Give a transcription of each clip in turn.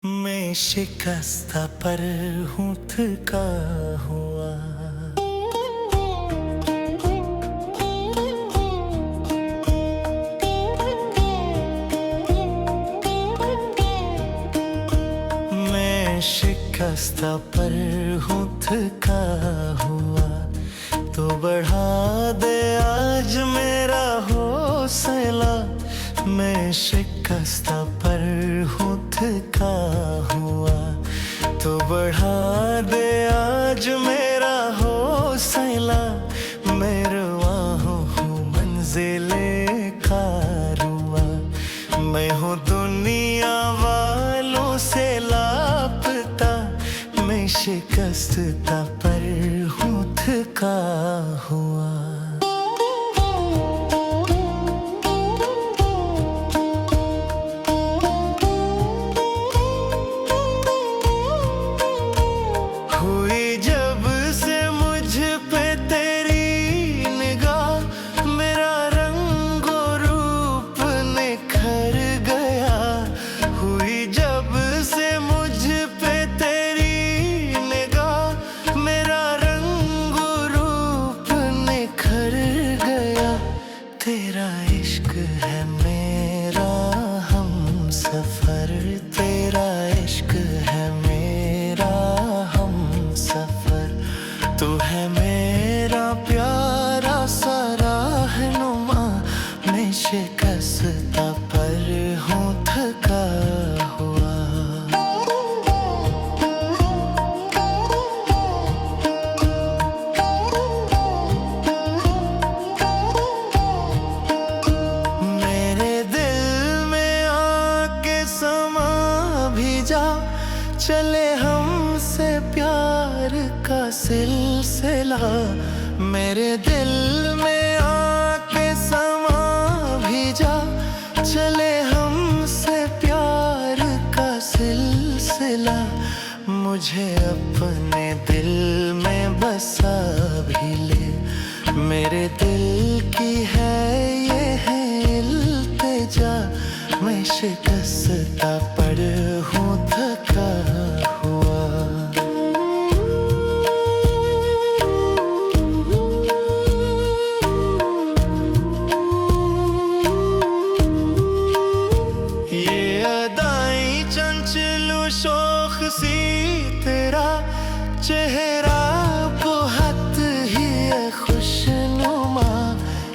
मैं शिकस्ता पर हूँ थका हुआ। मैं शिकस्ता पर हूँ थका हुआ, तो बढ़ा दे आज मेरा हौसला। मैं शिकस्ता पर हूँ थका हुआ, तो बढ़ा दे आज मेरा हौसला। मैं रवा हूँ मंजिले कारवां, मैं हूँ दुनिया वालों से लापता। मैं शिकस्ता पर हूँ थका हुआ। हुई जब से मुझ पे तेरी निगाह, मेरा रंग और रूप निखर गया। हुई जब से मुझ पे तेरी निगाह, मेरा रंग और रूप निखर गया। तेरा इश्क है मेरा हमसफर, तेरा इश्क है मेरा सफर। तू है मेरा प्यारा सा रहनुमा, मैं शिकस्ता पर हूँ थका हुआ। मेरे दिल में आके समा भी जा, चले हमसे प्यार का सिलसिला। मेरे दिल में आके समा भी जा, चले हमसे प्यार का सिलसिला। मुझे अपने दिल में बसा भी ले, मेरे दिल की है ये है इल्तिजा। मैं शिकस्ता पर हूँ थका हुआ। ये अदाई चंचलो शौक सी तेरा चेहरा बहुत ही खुशनुमा।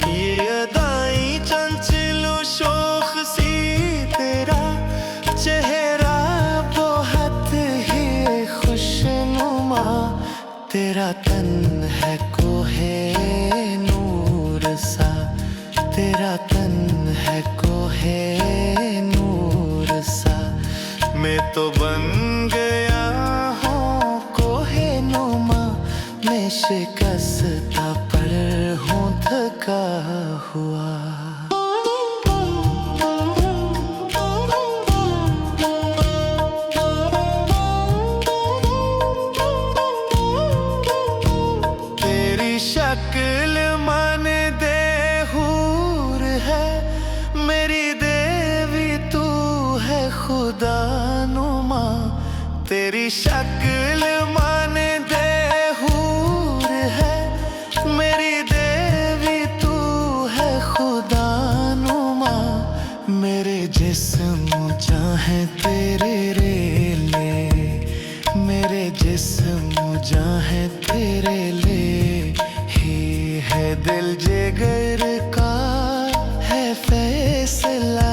ये अदाई चंचलो शौक सी तेरा चेहरा बहुत ही खुशनुमा। तेरा तन है कोहे नूर सा, तेरा तन है कोहे नूर सा। मैं तो बन गया हूँ कोहे नुमा, मैं शिकस्ता पर हूँ थका हुआ। तेरी शक्ल माने दे हूर है, मेरी देवी तू है खुदा नुमा। तेरी शक्ल माने दे हूर है, मेरी देवी तू है खुदा नुमा। मेरे जिस्म चाहे तेरे रेले, मेरे जिस्म चाहे तेरे ले ही है। दिल जिगर का है फैसला,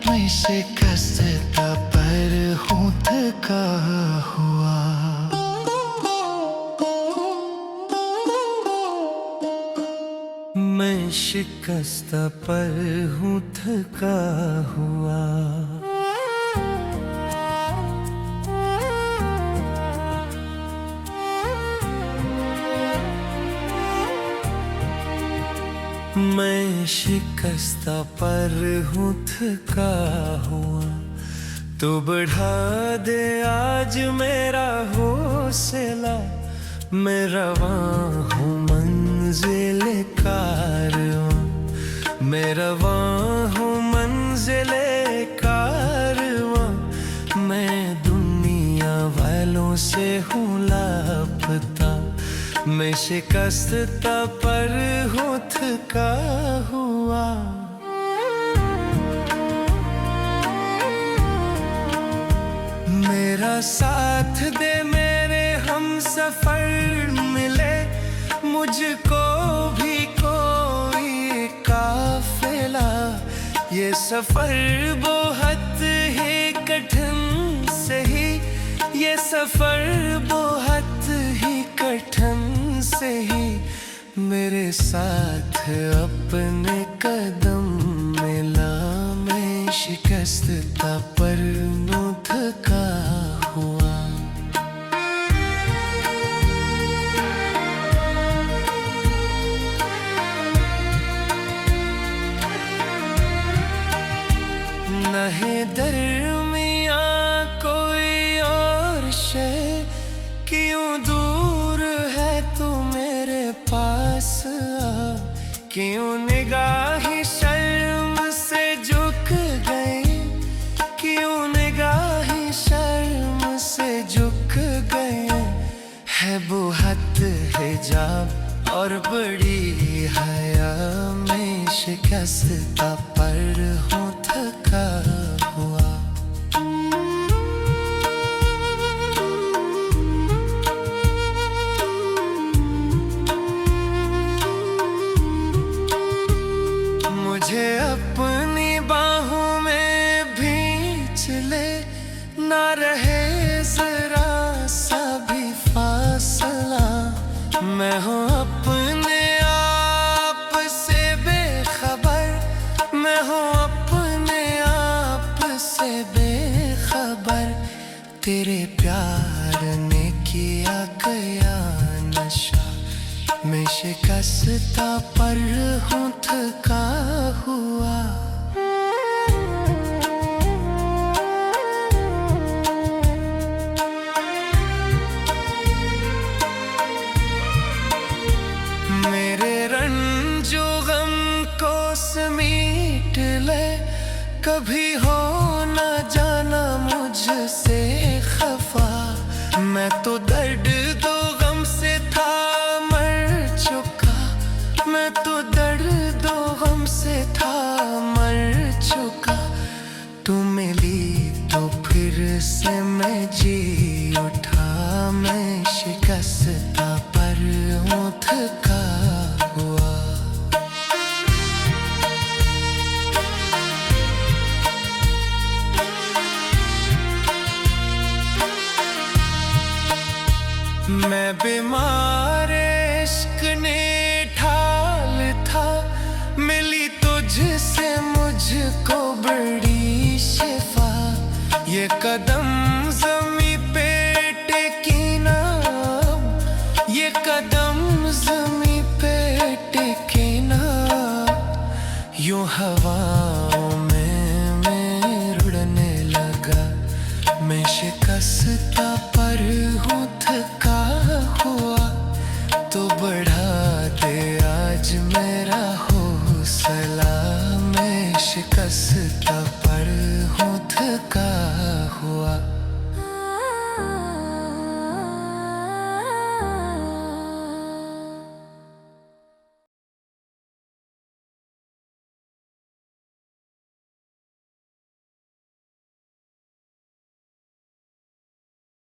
मैं शिकस्ता पर हूँ थका हुआ। मैं शिकस्ता पर हूँ थका हुआ। मैं शिकस्ता पर हूँ थका हुआ, तो बढ़ा दे आज मेरा हौसला। मैं रवा हूँ मंजिले कारवां, मैं रवा हूँ मंजिले कारवां। मैं मैं शिकस्त पर हूँ थका हुआ। मेरा साथ दे मेरे हम सफर मिले, मुझको भी कोई काफिला। ये सफर बहुत ही कठिन सही, ये सफर बहुत ही कठिन सही। मेरे साथ अपने कदम मिला, मैं शिकस्त पर यूं थका हुआ। नहीं दरमिया कोई और शे, क्यों दूर है तू मेरे पास आ। क्यों निगाही शर्म से झुक गई, क्यों निगाही शर्म से झुक गए। है बहुत हिजाब और बड़ी हया, मैं शिकस्त पर हूँ थका हुआ। मुझे अपनी बाहों में भींच ले, ना रहे जरा सा भी फासला। मैं हूँ अपने आप से बेखबर, मैं हूँ अपने आप से बेखबर। तेरे प्यार ने किया गया नशा, मैं शिकस्त पर हूँ थका हुआ। मेरे रंजो गम को समीट ले, कभी हो न जाना मुझसे खफा। मैं तो दर्द दो गम से था मर चुका, मैं तो दर्द दो गम से था मर चुका। तू मिली तो फिर से मैं जी उठा, मैं शिकस्त पर हूँ थका हुआ। मैं बीमार इश्क ने ठाल था, मिली तुझसे मुझको बड़ी शिफा। ये कदम